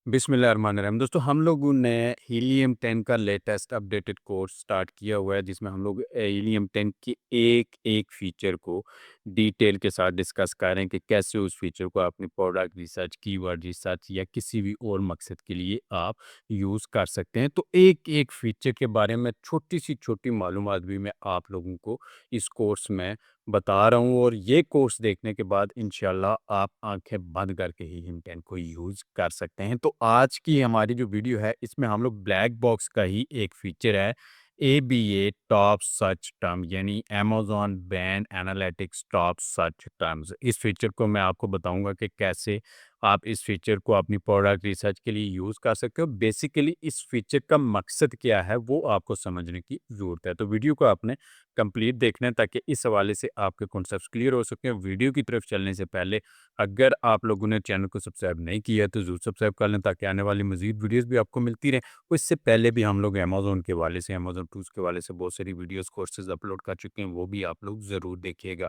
बिस्मिल्लाहिर्रहमानिर्रहीम। दोस्तों हम लोगों ने हीलियम 10 का लेटेस्ट अपडेटेड कोर्स स्टार्ट किया हुआ है जिसमें हम लोग हीलियम 10 के एक-एक फीचर को डिटेल के साथ डिस्कस कर रहे हैं कि कैसे उस फीचर को अपनी प्रोडक्ट रिसर्च, कीवर्ड रिसर्च या किसी भी और मकसद के लिए आप यूज़ कर सकते हैं। तो एक-एक फीचर के बारे में छोटी-सी छोटी मालूमात भी मैं आप लोगों को इस कोर्स में बता रहा हूँ और ये कोर्स देखने के बाद इंशाल्लाह आप आंखें बंद करके ही हिमटेन को यूज़ कर सकते हैं। तो आज की हमारी जो वीडियो है इसमें हम लोग ब्लैक बॉक्स का ही एक फीचर है एबीए टॉप सर्च टर्म यानी Amazon brand analytics top search terms. इस फीचर को मैं आपको बताऊंगा कि कैसे आप इस फीचर को अपनी प्रोडक्ट रिसर्च के लिए यूज़ कर सकते हो। बेसिकली इस फीचर का मकसद क्या है वो आपको समझने की ज़रूरत है। तो वीडियो को आपने कंप्लीट देखना है ताकि इस हवाले से आपके कॉन्सेप्ट्स क्लियर हो सकें। वीडियो की तरफ चलने से पहले अगर आप लोगों ने चैनल को सब्सक्राइब नहीं किया है तो ज़रूर सब्सक्राइब कर लें ताकि आने वाली मज़ीद वीडियोज़ भी आपको मिलती रहें। और इससे पहले भी हम लोग अमेज़न के हवाले से अमेज़न टूल्स के हवाले से बहुत सारी वीडियोज़ कोर्सेज़ अपलोड कर चुके हैं, वो भी आप लोग ज़रूर देखिएगा।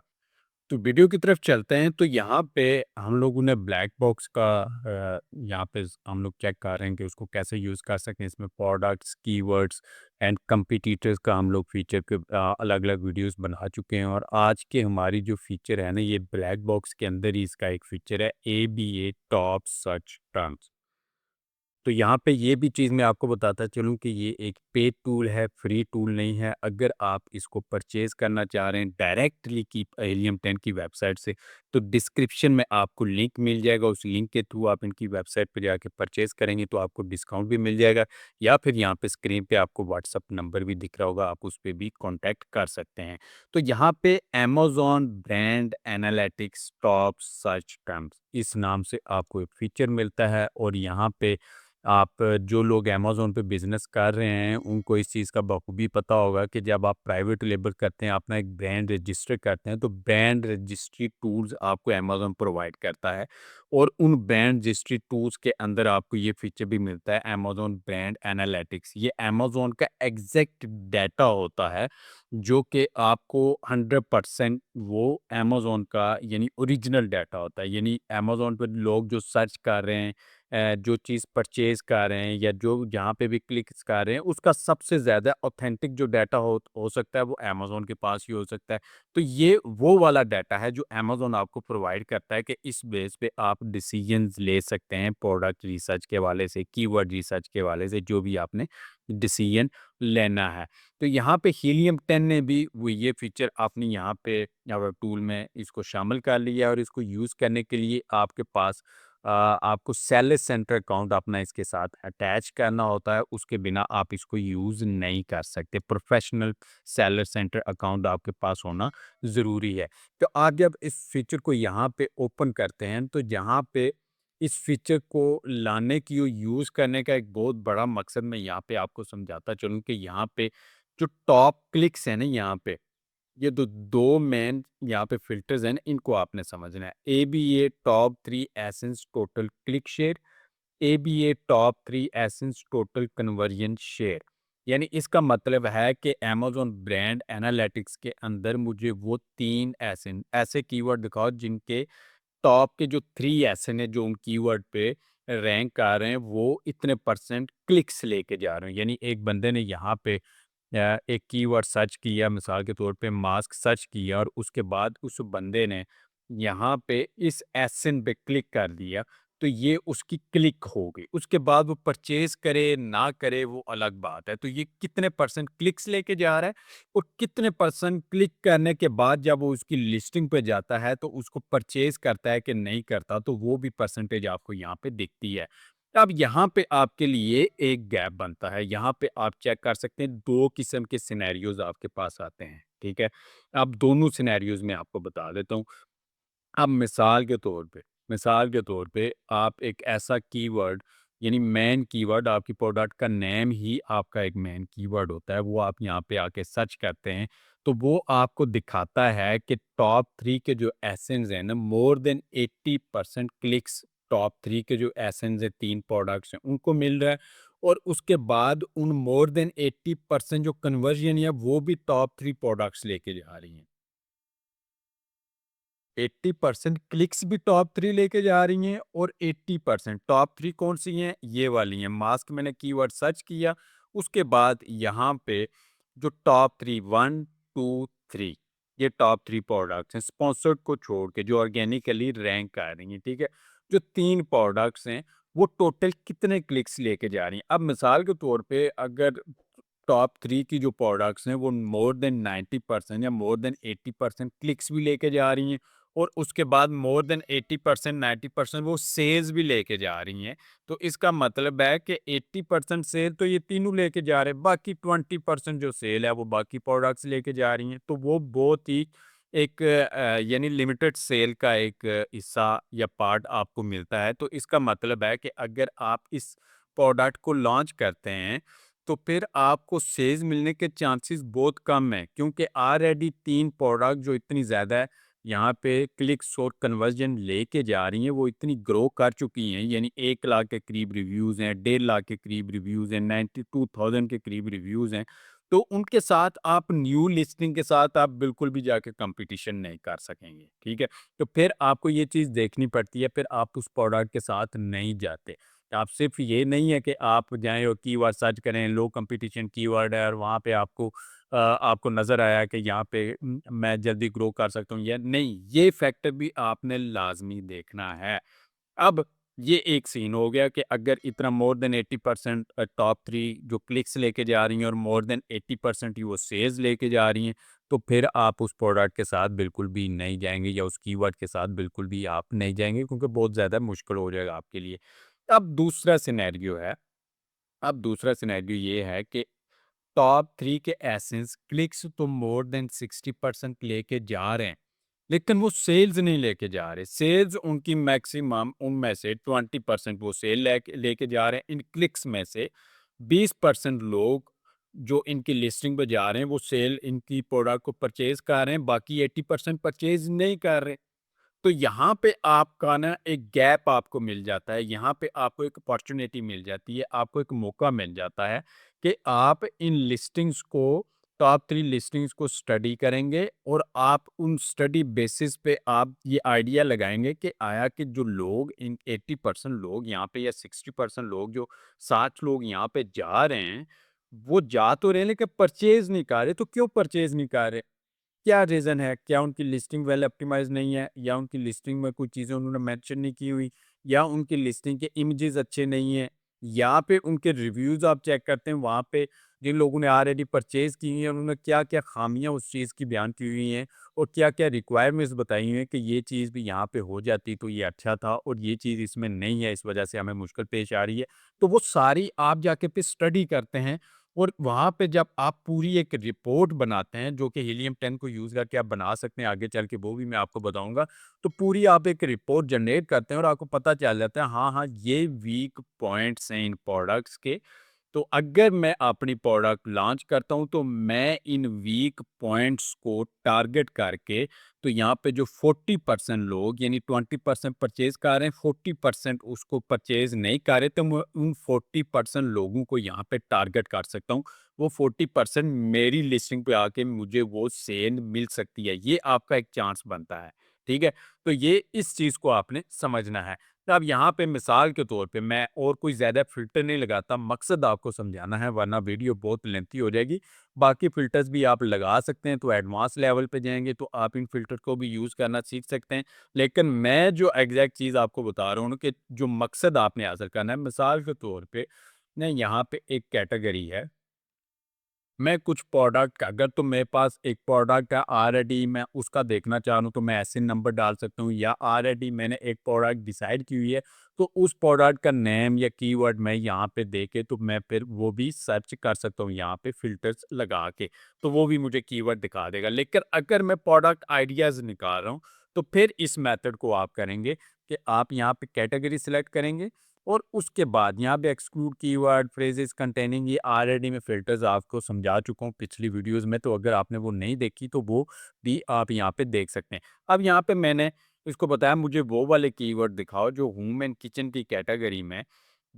तो वीडियो की तरफ चलते हैं तो यहाँ पे हम लोगों ने ब्लैक बॉक्स का यहाँ पे हम लोग चेक कर रहे हैं कि उसको कैसे यूज़ कर सकते हैं। इसमें प्रोडक्ट्स, कीवर्ड्स एंड कंपिटिटर्स का हम लोग फीचर के अलग अलग वीडियोस बना चुके हैं और आज के हमारी जो फीचर है ना ये ब्लैक बॉक्स के अंदर ही इसका एक फीचर है ए टॉप सर्च टर्म्स। तो यहाँ पे ये भी चीज़ मैं आपको बताता चलूँ कि ये एक पेड टूल है, फ्री टूल नहीं है। अगर आप इसको परचेज़ करना चाह रहे हैं डायरेक्टली की हीलियम 10 की वेबसाइट से, तो डिस्क्रिप्शन में आपको लिंक मिल जाएगा। उस लिंक के थ्रू आप इनकी वेबसाइट पे जाके परचेज़ करेंगे तो आपको डिस्काउंट भी मिल जाएगा या फिर यहाँ पे स्क्रीन पे आपको व्हाट्सएप नंबर भी दिख रहा होगा, आप उस पे भी कॉन्टैक्ट कर सकते हैं। तो यहाँ पे Amazon brand analytics top search terms इस नाम से आपको एक फीचर मिलता है और यहाँ पे आप जो लोग अमेज़न पे बिज़नेस कर रहे हैं, उनको इस चीज़ का बखूबी पता होगा कि जब आप प्राइवेट लेबल करते हैं, अपना एक ब्रांड रजिस्टर करते हैं, तो ब्रांड रजिस्ट्री टूल्स आपको अमेज़न प्रोवाइड करता है और उन ब्रांड रजिस्ट्री टूल्स के अंदर आपको ये फीचर भी मिलता है अमेज़न ब्रांड एनालिटिक्स। ये अमेज़न का एग्ज़ैक्ट डाटा होता है, जो कि आपको 100% वो अमेज़न का यानी ओरिजिनल डाटा होता है। यानी अमेज़न पे लोग जो सर्च कर रहे हैं जो चीज़ परचेज़ कर रहे हैं या जो जहाँ पे भी क्लिक्स कर रहे हैं, उसका सबसे ज़्यादा ऑथेंटिक जो डाटा हो सकता है, वो अमेज़न के पास ही हो सकता है। तो ये वो वाला डाटा है जो अमेज़न आपको प्रोवाइड करता है कि इस बेस पे आप डिसीजंस ले सकते हैं प्रोडक्ट रिसर्च के हवाले से, कीवर्ड रिसर्च के हवाले से, जो भी आपने डिसीजन लेना है। तो यहाँ पे हीलियम 10 ने भी वो ये फीचर अपनी यहाँ पे टूल में इसको शामिल कर लिया है और इसको यूज़ करने के लिए आपके पास आपको सेलर सेंटर अकाउंट अपना इसके साथ अटैच करना होता है, उसके बिना आप इसको यूज़ नहीं कर सकते। प्रोफ़ेशनल सेलर सेंटर अकाउंट आपके पास होना ज़रूरी है। तो आप जब इस फीचर को यहाँ पे ओपन करते हैं, तो यहाँ पे इस फीचर को लाने की और यूज़ करने का एक बहुत बड़ा मकसद मैं यहाँ पे आपको समझाता चलूँ कि यहाँ पे जो टॉप क्लिक्स हैं ना यहाँ पे ये तो 2 मेन यहाँ पे फ़िल्टर्स हैं ना, इनको आपने समझना है। ABA top 3 essence total click share, ABA top 3 essence total conversion share. यानी इसका मतलब है कि अमेज़न ब्रांड एनालिटिक्स के अंदर मुझे वो 3 एसेन ऐसे कीवर्ड दिखाओ जिनके टॉप के जो 3 एसेन है जो उन कीवर्ड पे रैंक कर रहे हैं, वो इतने परसेंट क्लिक्स लेके जा रहे हैं। यानी एक बंदे ने यहाँ पे एक कीवर्ड सर्च किया मिसाल के तौर पे मास्क सर्च किया और उसके बाद उस बंदे ने यहाँ पे इस एसएन पे क्लिक कर दिया तो ये उसकी क्लिक हो गई। उसके बाद वो परचेज करे ना करे वो अलग बात है। तो ये कितने परसेंट क्लिक्स लेके जा रहा है और कितने परसेंट क्लिक करने के बाद जब वो उसकी लिस्टिंग पे जाता है तो उसको परचेज करता है कि नहीं करता, तो वो भी परसेंटेज आपको यहाँ पे दिखती है। अब यहाँ पे आपके लिए एक गैप बनता है। यहाँ पे आप चेक कर सकते हैं 2 किस्म के सिनेरियोज़ आपके पास आते हैं, ठीक है? अब दोनों सिनेरियोज़ मैं आपको बता देता हूँ। अब मिसाल के तौर पे आप एक ऐसा कीवर्ड यानी मेन कीवर्ड आपकी प्रोडक्ट का नेम ही आपका एक मेन कीवर्ड होता है, वो आप यहाँ पे आके सर्च करते हैं, तो वो आपको दिखाता है कि टॉप 3 के जो एसेंस हैं ना मोर देन 80% क्लिक्स टॉप 3 के जो एसेंस हैं 3 प्रोडक्ट्स हैं उनको मिल रहा है और उसके बाद उन मोर देन 80% जो कन्वर्जन है वो भी टॉप 3 प्रोडक्ट्स लेके जा रही हैं। 80% क्लिक्स भी टॉप 3 लेके जा रही हैं और 80% टॉप 3 कौन-सी हैं? ये वाली हैं। मास्क मैंने कीवर्ड सर्च किया, उसके बाद यहाँ पे जो टॉप 3 1, 2, 3 ये टॉप 3 प्रोडक्ट्स हैं, स्पॉन्सर्ड को छोड़ के जो ऑर्गेनिकली रैंक कर रही हैं, ठीक है? जो 3 प्रोडक्ट्स हैं, वो टोटल कितने क्लिक्स लेके जा रही हैं? अब मिसाल के तौर पे अगर टॉप 3 की जो प्रोडक्ट्स हैं वो मोर देन 90% या मोर देन 80% क्लिक्स भी लेके जा रही हैं और उसके बाद मोर देन 80% 90% वो सेल्स भी लेके जा रही हैं। तो इसका मतलब है कि 80% सेल तो ये तीनों लेके जा रहे हैं, बाकी 20% जो सेल है वो बाकी प्रोडक्ट्स लेके जा रही हैं। तो वो बहुत ही एक यानी लिमिटेड सेल का एक हिस्सा या पार्ट आपको मिलता है। तो इसका मतलब है कि अगर आप इस प्रोडक्ट को लॉन्च करते हैं तो फिर आपको सेल्स मिलने के चांसेस बहुत कम हैं क्योंकि ऑलरेडी 3 प्रोडक्ट जो इतनी ज़्यादा यहाँ पे क्लिक्स और कन्वर्जन लेके जा रही हैं, वो इतनी ग्रो कर चुकी हैं, यानी 1 लाख के करीब रिव्यूज़ हैं, 1.5 लाख के करीब रिव्यूज़ हैं, 92,000 के करीब रिव्यूज़ हैं। तो उनके साथ आप न्यू लिस्टिंग के साथ आप बिल्कुल भी जाके कॉम्पिटिशन नहीं कर सकेंगे, ठीक है? तो फिर आपको ये चीज़ देखनी पड़ती है, फिर आप उस प्रोडक्ट के साथ नहीं जाते। आप सिर्फ ये नहीं है कि आप जाएँ और कीवर्ड सर्च करें, लो कंपटीशन कीवर्ड है और वहाँ पे आपको नज़र आया कि यहाँ पे मैं जल्दी ग्रो कर सकता हूँ या नहीं, ये फैक्टर भी आपने लाज़मी देखना है। अब ये एक सीन हो गया कि अगर इतना मोर देन 80% टॉप 3 जो क्लिक्स लेके जा रही हैं और मोर देन 80% ही वो सेल्स लेके जा रही हैं, तो फिर आप उस प्रोडक्ट के साथ बिल्कुल भी नहीं जाएँगे या उस कीवर्ड के साथ बिल्कुल भी आप नहीं जाएँगे क्योंकि बहुत ज़्यादा मुश्किल हो जाएगा आपके लिए। अब दूसरा सिनेरियो ये है कि टॉप 3 के एसेंस क्लिक्स तो मोर देन 60% लेके जा रहे हैं, लेकिन वो सेल्स नहीं लेके जा रहे। सेल्स उनकी मैक्सिमम उनमें से 20% वो सेल लेके जा रहे हैं। इन क्लिक्स में से 20% लोग जो इनकी लिस्टिंग पे जा रहे हैं, वो सेल इनकी प्रोडक्ट को परचेज़ कर रहे हैं, बाकी 80% परचेज़ नहीं कर रहे। तो यहाँ पे आपका ना एक गैप आपको मिल जाता है, यहाँ पे आपको एक अपॉर्च्युनिटी मिल जाती है, आपको एक मौका मिल जाता है कि आप इन लिस्टिंग्स को टॉप 3 लिस्टिंग्स को स्टडी करेंगे और आप उन स्टडी बेसिस पे आप ये आइडिया लगाएँगे कि आया कि जो लोग इन 80% लोग यहाँ पे या 60% लोग जो 60 लोग यहाँ पे जा रहे हैं, वो जा तो रहे हैं लेकिन परचेज़ नहीं कर रहे, तो क्यों परचेज़ नहीं कर रहे? क्या रीज़न है? क्या उनकी लिस्टिंग वेल ऑप्टिमाइज़ नहीं है या उनकी लिस्टिंग में कुछ चीज़ें उन्होंने मेंशन नहीं की हुई या उनकी लिस्टिंग के इमेजेस अच्छे नहीं हैं या फिर उनके रिव्यूज़ आप चेक करते हैं वहाँ पे जिन लोगों ने ऑलरेडी परचेज़ की हुई हैं उन्होंने क्या-क्या ख़ामियाँ उस चीज़ की बयान की हुई हैं और क्या-क्या रिक्वायरमेंट्स बताई हुई हैं कि ये चीज़ भी यहाँ पे हो जाती तो ये अच्छा था और ये चीज़ इसमें नहीं है, इस वज़ह से हमें मुश्किल पेश आ रही है। तो वो सारी आप जाके फिर स्टडी करते हैं और वहाँ पे जब आप पूरी एक रिपोर्ट बनाते हैं, जो कि हीलियम 10 को यूज़ करके आप बना सकते हैं, आगे चल के वो भी मैं आपको बताऊँगा। तो पूरी आप एक रिपोर्ट जनरेट करते हैं और आपको पता चल जाता है, हाँ, हाँ, ये वीक पॉइंट्स हैं इन प्रोडक्ट्स के तो अगर मैं अपनी प्रोडक्ट लॉन्च करता हूँ तो मैं इन वीक पॉइंट्स को टारगेट करके तो यहाँ पे जो 40% लोग यानी 20% परचेज कर रहे हैं 40% उसको परचेज नहीं कर रहे तो मैं उन 40% लोगों को यहाँ पे टारगेट कर सकता हूँ वो 40% मेरी लिस्टिंग पे आके मुझे वो सेल मिल सकती है ये आपका एक चांस बनता है ठीक है तो ये इस चीज़ को आपने समझना है तो अब यहाँ पे मिसाल के तौर पे मैं और कोई ज़्यादा फ़िल्टर नहीं लगाता, मकसद आपको समझाना है वरना वीडियो बहुत लेंथी हो जाएगी। बाकी फ़िल्टर्स भी आप लगा सकते हैं, तो एडवांस लेवल पे जाएँगे तो आप इन फ़िल्टर को भी यूज़ करना सीख सकते हैं। लेकिन मैं जो एग्ज़ैक्ट चीज़ आपको बता रहा हूँ ना कि जो मकसद आपने हासिल करना है, मिसाल के तौर पे ना यहाँ पे एक कैटेगरी है मैं कुछ प्रोडक्ट अगर तो मेरे पास एक प्रोडक्ट है ऑलरेडी मैं उसका देखना चाह रहा हूँ तो मैं ऐसे नंबर डाल सकता हूँ या ऑलरेडी मैंने एक प्रोडक्ट डिसाइड की हुई है तो उस प्रोडक्ट का नेम या कीवर्ड मैं यहाँ पे देके तो मैं फिर वो भी सर्च कर सकता हूँ यहाँ पे फिल्टर्स लगा के तो वो भी मुझे कीवर्ड दिखा देगा लेकिन अगर मैं प्रोडक्ट आइडियाज़ निकाल रहा हूँ तो फिर इस मेथड को आप करेंगे कि आप यहाँ पे कैटेगरी सिलेक्ट करेंगे और उसके बाद यहाँ पे एक्सक्लूड कीवर्ड फ्रेजेस कंटेनिंग ये ऑलरेडी मैं फिल्टर्स आपको समझा चुका हूँ पिछली वीडियोस में तो अगर आपने वो नहीं देखी तो वो भी आप यहाँ पे देख सकते हैं अब यहाँ पे मैंने इसको बताया मुझे वो वाले कीवर्ड दिखाओ जो होम एंड किचन की कैटेगरी में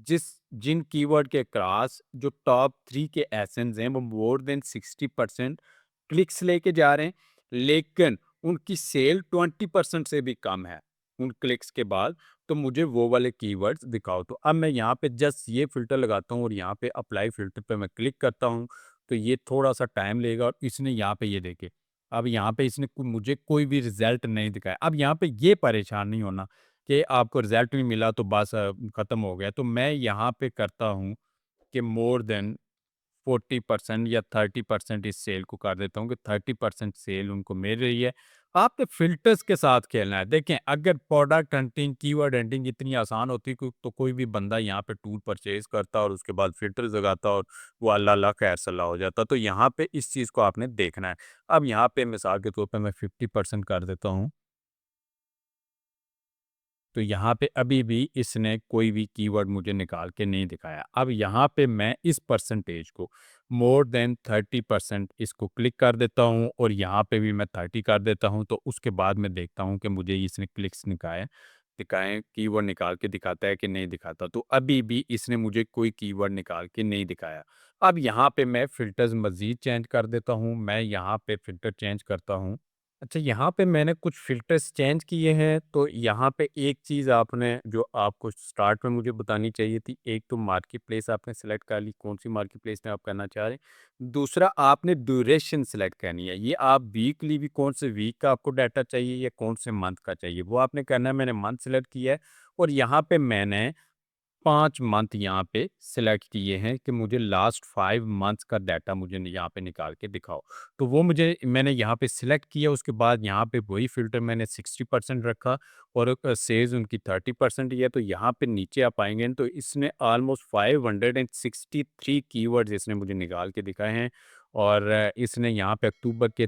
जिन कीवर्ड के क्रॉस जो टॉप 3 के एसेंस हैं वो मोर देन 60% क्लिक्स लेके जा रहे हैं लेकिन उनकी सेल 20% से भी कम है उन क्लिक्स के बाद, तो मुझे वो वाले कीवर्ड्स दिखाओ। तो अब मैं यहाँ पे जस्ट ये फ़िल्टर लगाता हूँ और यहाँ पे अप्लाई फ़िल्टर पे मैं क्लिक करता हूँ, तो ये थोड़ा-सा टाइम लेगा और इसने यहाँ पे ये देखिए, अब यहाँ पे इसने मुझे कोई भी रिज़ल्ट नहीं दिखाया। अब यहाँ पे ये परेशान नहीं होना कि आपको रिज़ल्ट नहीं मिला तो बस ख़त्म हो गया। तो मैं यहाँ पे करता हूँ कि मोर देन 40% या 30% इस सेल को कर देता हूँ कि 30% सेल उनको मिल रही है। आपने फ़िल्टर्स के साथ खेलना है। देखें, अगर प्रोडक्ट हंटिंग, कीवर्ड हंटिंग इतनी आसान होती तो कोई भी बंदा यहाँ पे टूल परचेज़ करता और उसके बाद फ़िल्टर्स लगाता और वो अल्लाह अल्लाह खैर सलाह हो जाता। तो यहाँ पे इस चीज़ को आपने देखना है। अब यहाँ पे मिसाल के तौर पे मैं 50% कर देता हूँ। तो यहाँ पे अभी भी इसने कोई भी कीवर्ड मुझे निकाल के नहीं दिखाया। अब यहाँ पे मैं इस परसेंटेज को मोर देन 30% इसको क्लिक कर देता हूँ और यहाँ पे भी मैं 30 कर देता हूँ। तो उसके बाद मैं देखता हूँ कि मुझे इसने क्लिक्स दिखाएँ कीवर्ड निकाल के दिखाता है कि नहीं दिखाता। तो अभी भी इसने मुझे कोई कीवर्ड निकाल के नहीं दिखाया। अब यहाँ पे मैं फ़िल्टर्स मज़ीद चेंज कर देता हूँ। मैं यहाँ पे फ़िल्टर चेंज करता हूँ। अच्छा, यहाँ पे मैंने कुछ फ़िल्टर्स चेंज किए हैं, तो यहाँ पे एक चीज़ आपने जो आपको स्टार्ट में मुझे बतानी चाहिए थी, एक तो मार्केट प्लेस आपने सेलेक्ट कर ली, कौन-सी मार्केट प्लेस में आप करना चाह रहे हैं। दूसरा, आपने ड्यूरेशन सेलेक्ट करनी है, ये आप वीकली भी कौन से वीक का आपको डाटा चाहिए या कौन से मंथ का चाहिए, वो आपने करना है। मैंने मंथ सेलेक्ट किया है और यहाँ पे मैंने 5 मंथ यहाँ पे सिलेक्ट किए हैं कि मुझे लास्ट 5 मंथ्स का डाटा मुझे यहाँ पे निकाल के दिखाओ। तो वो मैंने यहाँ पे सिलेक्ट किया, उसके बाद यहाँ पे वही फ़िल्टर मैंने 60% रखा और सेल्स उनकी 30% ही है। तो यहाँ पे नीचे आप आएँगे तो इसने ऑलमोस्ट 563 कीवर्ड्स इसने मुझे निकाल के दिखाए हैं और इसने यहाँ पे अक्टूबर के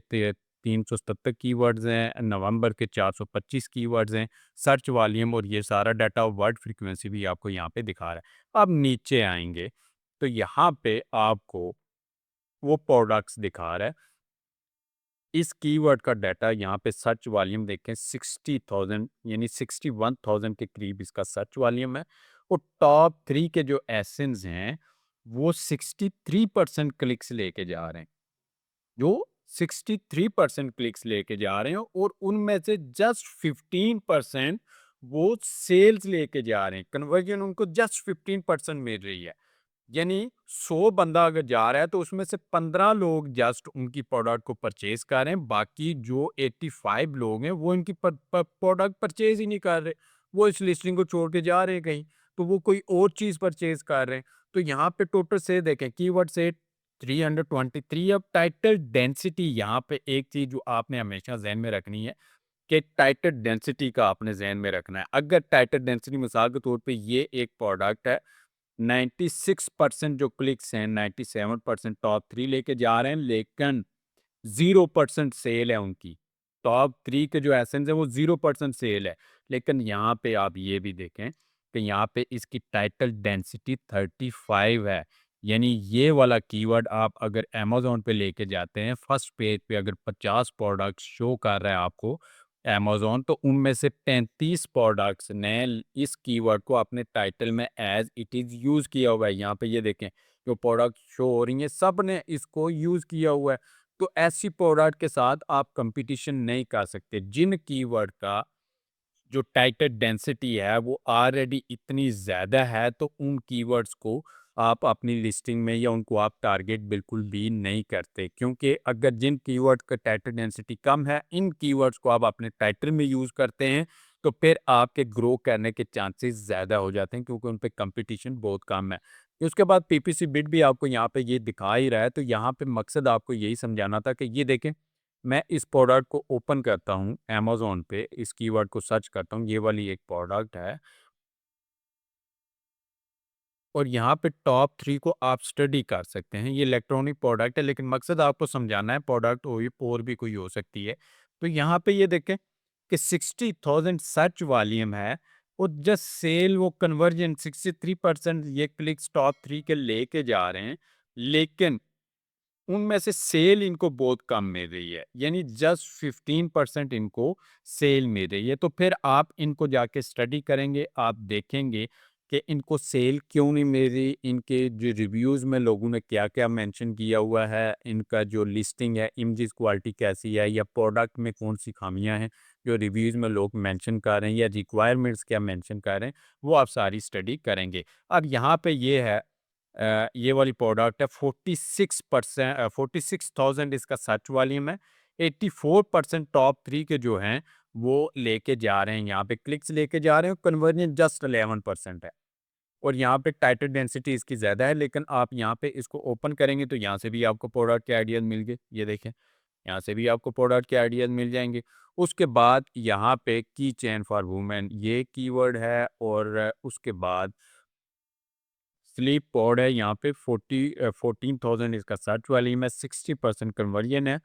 377 कीवर्ड्स हैं, नवंबर के 425 कीवर्ड्स हैं। सर्च वॉल्यूम और ये सारा डाटा, वर्ड फ्रीक्वेंसी भी आपको यहाँ पे दिखा रहा है। अब नीचे आएँगे, तो यहाँ पे आपको वो प्रोडक्ट्स दिखा रहा है। इस कीवर्ड का डाटा यहाँ पे सर्च वॉल्यूम देखें 60,000 यानी 61,000 के करीब इसका सर्च वॉल्यूम है और टॉप 3 के जो एसेंस हैं, वो 63% क्लिक्स लेके जा रहे हैं। जो 63% क्लिक्स लेके जा रहे हैं और उनमें से जस्ट 15% वो सेल्स लेके जा रहे हैं। कन्वर्जन उनको जस्ट 15% मिल रही है। यानी 100 बंदा अगर जा रहा है तो उसमें से 15 लोग जस्ट उनकी प्रोडक्ट को परचेज कर रहे हैं। बाकी जो 85 लोग हैं वो इनकी प्रोडक्ट परचेज ही नहीं कर रहे। वो इस लिस्टिंग को छोड़ के जा रहे हैं कहीं, तो वो कोई और चीज़ परचेज कर रहे हैं। तो यहाँ पे टोटल से देखें, कीवर्ड से 323। अब टाइटल डेंसिटी, यहाँ पे एक चीज़ जो आपने हमेशा ज़हन में रखनी है कि टाइटल डेंसिटी का आपने ज़हन में रखना है। अगर टाइटल डेंसिटी मिसाल के तौर पे ये एक प्रोडक्ट है, 96% जो क्लिक्स हैं, 97% टॉप 3 लेके जा रहे हैं, लेकिन 0% सेल है उनकी। टॉप 3 के जो एसेंस हैं वो 0% सेल है। लेकिन यहाँ पे आप ये भी देखें कि यहाँ पे इसकी टाइटल डेंसिटी 35 है। यानी ये वाला कीवर्ड आप अगर अमेज़न पे लेके जाते हैं, फर्स्ट पेज पे अगर 50 प्रोडक्ट्स शो कर रहा है आपको अमेज़न, तो उनमें से 35 प्रोडक्ट्स ने इस कीवर्ड को अपने टाइटल में एज़ इट इज़ यूज़ किया हुआ है। यहाँ पे ये देखें, जो प्रोडक्ट शो हो रही हैं, सब ने इसको यूज़ किया हुआ है। तो ऐसी प्रोडक्ट के साथ आप कंपटीशन नहीं कर सकते। जिन कीवर्ड का जो टाइटल डेंसिटी है वो ऑलरेडी इतनी ज़्यादा है, तो उन कीवर्ड्स को आप अपनी लिस्टिंग में या उनको आप टारगेट बिल्कुल भी नहीं करते, क्योंकि अगर जिन कीवर्ड का टाइटल डेंसिटी कम है, इन कीवर्ड्स को आप अपने टाइटल में यूज़ करते हैं, तो फिर आपके ग्रो करने के चांसेस ज़्यादा हो जाते हैं, क्योंकि उन पे कंपटीशन बहुत कम है। उसके बाद पीपीसी बिड भी आपको यहाँ पे ये दिखा ही रहा है, तो यहाँ पे मकसद आपको यही समझाना था कि ये देखें, मैं इस प्रोडक्ट को ओपन करता हूँ अमेज़न पे, इस कीवर्ड को सर्च करता हूँ, ये वाली एक प्रोडक्ट है और यहाँ पे टॉप 3 को आप स्टडी कर सकते हैं। ये इलेक्ट्रॉनिक प्रोडक्ट है, लेकिन मकसद आपको समझाना है, प्रोडक्ट और भी कोई हो सकती है। तो यहाँ पे ये देखें कि 60,000 सर्च वॉल्यूम है और जस्ट सेल वो कन्वर्जन 63% ये क्लिक्स टॉप 3 के लेके जा रहे हैं, लेकिन उनमें से सेल इनको बहुत कम मिल रही है, यानी जस्ट 15% इनको सेल मिल रही है। तो फिर आप इनको जाके स्टडी करेंगे, आप देखेंगे कि इनको सेल क्यों नहीं मिल रही, इनके जो रिव्यूज़ में लोगों ने क्या-क्या मेंशन किया हुआ है, इनका जो लिस्टिंग है, इमेजेस क्वालिटी कैसी है या प्रोडक्ट में कौन-सी खामियाँ हैं, जो रिव्यूज़ में लोग मेंशन कर रहे हैं या रिक्वायरमेंट्स क्या मेंशन कर रहे हैं, वो आप सारी स्टडी करेंगे। अब यहाँ पे ये है ये वाली प्रोडक्ट है 46,000 इसका सर्च वॉल्यूम है, 84% टॉप 3 के जो हैं, वो लेके जा रहे हैं यहाँ पे क्लिक्स लेके जा रहे हैं, कन्वर्जन जस्ट 11% है। और यहाँ पे टाइटल डेंसिटी इसकी ज़्यादा है, लेकिन आप यहाँ पे इसको ओपन करेंगे तो यहाँ से भी आपको प्रोडक्ट के आइडियाज़ मिल गए। ये देखें, यहाँ से भी आपको प्रोडक्ट के आइडियाज़ मिल जाएँगे। उसके बाद यहाँ पे की चेन फॉर वुमेन ये कीवर्ड है और उसके बाद स्लीप पॉड है यहाँ पे 14,000 इसका सर्च वॉल्यूम है, 60% कन्वर्जन है।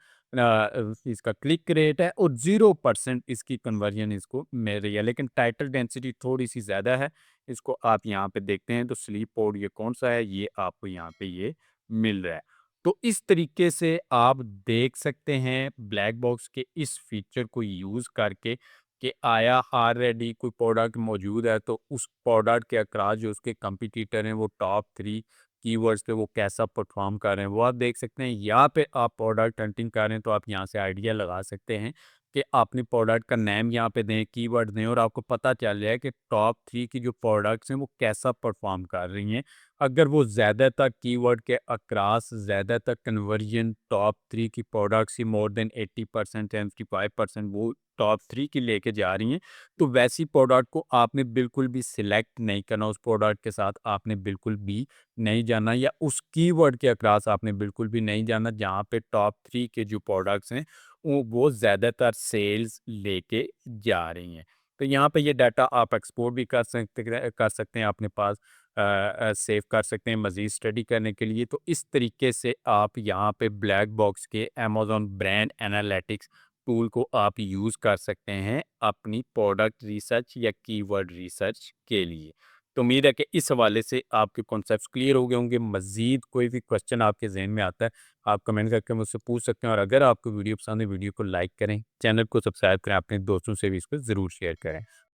इसका क्लिक रेट है और 0% इसकी कन्वर्जन इसको मिल रही है, लेकिन टाइटल डेंसिटी थोड़ी-सी ज़्यादा है। इसको आप यहाँ पे देखते हैं तो स्लीप पॉड ये कौन-सा है, ये आपको यहाँ पे ये मिल रहा है। तो इस तरीके से आप देख सकते हैं ब्लैक बॉक्स के इस फीचर को यूज़ करके कि आया ऑलरेडी कोई प्रोडक्ट मौजूद है तो उस प्रोडक्ट के अक्रॉस जो उसके कंपटीटर हैं वो टॉप 3 कीवर्ड्स पे वो कैसा परफॉर्म कर रहे हैं वो आप देख सकते हैं। यहाँ पे आप प्रोडक्ट हंटिंग कर रहे हैं तो आप यहाँ से आइडिया लगा सकते हैं कि अपने प्रोडक्ट का नेम यहाँ पे दें, कीवर्ड दें और आपको पता चल जाए कि टॉप 3 की जो प्रोडक्ट्स हैं वो कैसा परफॉर्म कर रही हैं। अगर वो ज़्यादातर कीवर्ड के अक्रॉस ज़्यादातर कन्वर्जन टॉप 3 की प्रोडक्ट्स ही मोर देन 80% 75% वो टॉप 3 की लेके जा रही हैं, तो वैसी प्रोडक्ट को आपने बिल्कुल भी सिलेक्ट नहीं करना, उस प्रोडक्ट के साथ आपने बिल्कुल भी नहीं जाना या उस कीवर्ड के अक्रॉस आपने बिल्कुल भी नहीं जाना जहाँ पे टॉप 3 के जो प्रोडक्ट्स हैं वो ज़्यादातर सेल्स लेके जा रही हैं। तो यहाँ पे ये डाटा आप एक्सपोर्ट भी कर सकते हैं अपने पास सेव कर सकते हैं मज़ीद स्टडी करने के लिए। तो इस तरीके से आप यहाँ पे ब्लैक बॉक्स के अमेज़न ब्रांड एनालिटिक्स टूल को आप यूज़ कर सकते हैं अपनी प्रोडक्ट रिसर्च या कीवर्ड रिसर्च के लिए। तो उम्मीद है कि इस हवाले से आपके कॉन्सेप्ट्स क्लियर हो गए होंगे। मज़ीद कोई भी क्वेश्चन आपके ज़हन में आता है, आप कमेंट करके मुझसे पूछ सकते हैं और अगर आपको वीडियो पसंद है, वीडियो को लाइक करें, चैनल को सब्सक्राइब करें, अपने दोस्तों से भी इसको ज़रूर शेयर करें।